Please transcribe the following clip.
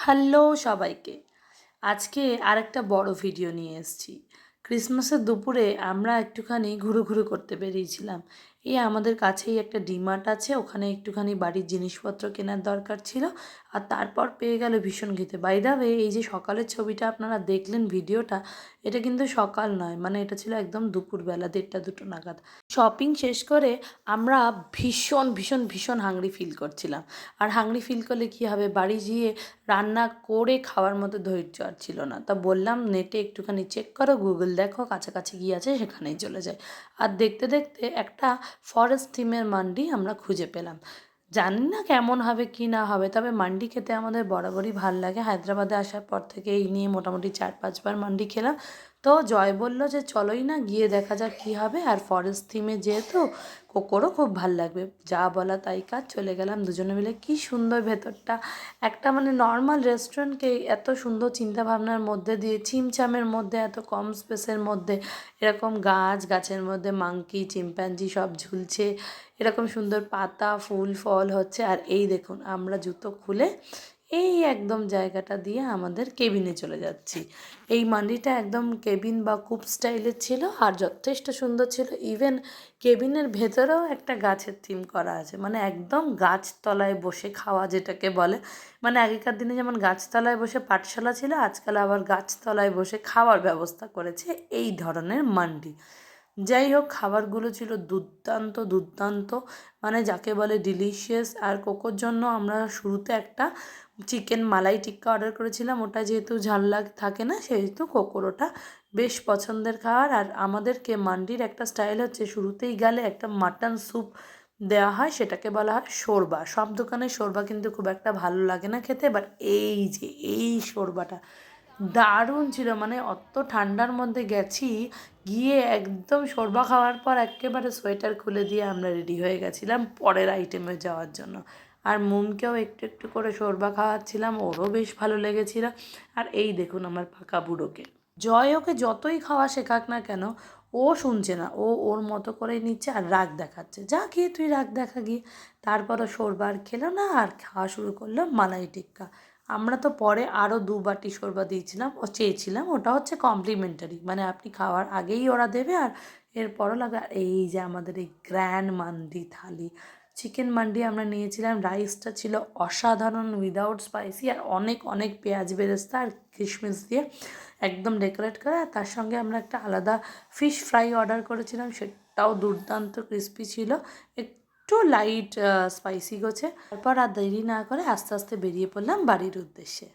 Hello সবাইকে। আজকে আরেকটা বড় ভিডিও নিয়ে এসেছি। ক্রিসমাসের দুপুরে আমরা একটুখানি ঘুরুঘুরু করতে বেরিয়েছিলাম। এই আমাদের কাছেই একটা ডিমার্ট আছে, ওখানে একটুখানি বাড়ির জিনিসপত্র কেনার দরকার ছিল। আর তারপর পেয়ে গেল ভীষণ খিদে। বাই দ্য ওয়ে, এই যে সকালের ছবিটা আপনারা দেখলেন ভিডিওটা, এটা কিন্তু সকাল নয়, মানে এটা ছিল একদম দুপুরবেলা 1:30-2 নাগাদ। শপিং শেষ করে আমরা ভীষণ ভীষণ ভীষণ হাংরি ফিল করছিলাম। আর হাংরি ফিল করলে কী হবে, বাড়ি গিয়ে রান্না করে খাওয়ার মতো ধৈর্য আর ছিল না। তা বললাম নেটে একটুখানি চেক করো, গুগল দেখো, কাছাকাছি কী আছে সেখানেই চলে যায়। আর দেখতে দেখতে একটা ফরেস্ট থিমের মান্ডি আমরা খুঁজে পেলাম। জানি না কেমন হবে কি না হবে, তবে মান্ডি খেতে আমাদের বরাবরই ভাল লাগে। হায়দ্রাবাদে আসার পর থেকে এই নিয়ে মোটামুটি 4-5 বার মান্ডি খেলাম। তো জয় বলল যে চলোই না, গিয়ে দেখা যাক কী হবে। আর ফরেস্ট থিমে যেহেতু কোকোরও খুব ভাল লাগবে, যা বলা তাই কাজ, চলে গেলাম দুজনে মিলে। কি সুন্দর ভেতরটা, একটা মানে নর্মাল রেস্টুরেন্টকে এত সুন্দর চিন্তাভাবনার মধ্যে দিয়ে, ছিমছামের মধ্যে, এত কম স্পেসের মধ্যে এরকম গাছের মধ্যে মাংকি চিম্প্যাঞ্জি সব ঝুলছে, এরকম সুন্দর পাতা ফুল ফল হচ্ছে। আর এই দেখুন আমরা জুতো খুলে এই একদম জায়গাটা দিয়ে আমাদের কেবিনে চলে যাচ্ছি। এই মান্ডিটা একদম কেবিন বা কুপ স্টাইলের ছিল আর যথেষ্ট সুন্দর ছিল। ইভেন কেবিনের ভেতরেও একটা গাছের থিম করা আছে, মানে একদম গাছতলায় বসে খাওয়া যেটাকে বলে। মানে আগেকার দিনে যেমন গাছতলায় বসে পাঠশালা ছিল, আজকাল আবার গাছতলায় বসে খাওয়ার ব্যবস্থা করেছে এই ধরনের মান্ডি। যাই হোক, খাবারগুলো ছিল দুর্দান্ত দুর্দান্ত, মানে যাকে বলে ডিলিশিয়াস। আর কোকোর জন্য আমরা শুরুতে একটা চিকেন মালাই টিক্কা অর্ডার করেছিলাম। ওটা যেহেতু ঝাল থাকে না, সেহেতু কোকোর ওটা বেশ পছন্দের খাবার। আর আমাদেরকে মান্ডির একটা স্টাইল হচ্ছে, শুরুতেই গেলে একটা মাটন স্যুপ দেওয়া হয়, সেটাকে বলা হয় শোরবা। সব দোকানের শোরবা কিন্তু খুব একটা ভালো লাগে না খেতে, বাট এই যে এই শোরবাটা দারুণ ছিল। মানে অত ঠান্ডার মধ্যে গেছি, গিয়ে একদম শোরবা খাওয়ার পর একেবারে সোয়েটার খুলে দিয়ে আমরা রেডি হয়ে গেছিলাম পরের আইটেমে যাওয়ার জন্য। আর মুমকেও একটু একটু করে শোরবা খাওয়াচ্ছিলাম, ওরও বেশ ভালো লেগেছিল। আর এই দেখুন আমার ফাঁকা বুড়োকে, জয় ওকে যতই খাওয়া শেখাক না কেন, ও শুনছে না, ও ওর মতো করেই নিচ্ছে আর রাগ দেখাচ্ছে। যা গিয়ে তুই রাগ দেখা গিয়ে। তারপরও শোরবা আর খেলো না, আর খাওয়া শুরু করলো মালাই টিক্কা। আমরা তো পরে আরও 2 বাটি শোরবা দিয়েছিলাম, ও চেয়েছিলাম, ওটা হচ্ছে কমপ্লিমেন্টারি, মানে আপনি খাওয়ার আগেই ওরা দেবে আর এরপরও লাগে। আর এই যে আমাদের এই গ্র্যান্ড মান্ডি থালি, চিকেন মান্ডি আমরা নিয়েছিলাম। রাইসটা ছিল অসাধারণ, উইদাউট স্পাইসি, আর অনেক অনেক পেঁয়াজ বেরেস্তা আর কিশমিশ দিয়ে একদম ডেকোরেট করা। আর তার সঙ্গে আমরা একটা আলাদা ফিশ ফ্রাই অর্ডার করেছিলাম, সেটাও দুর্দান্ত ক্রিস্পি ছিল, একটু লাইট স্পাইসি গোছে। তারপর আর দেরি না করে আস্তে আস্তে বেরিয়ে পড়লাম বাড়ির উদ্দেশ্যে।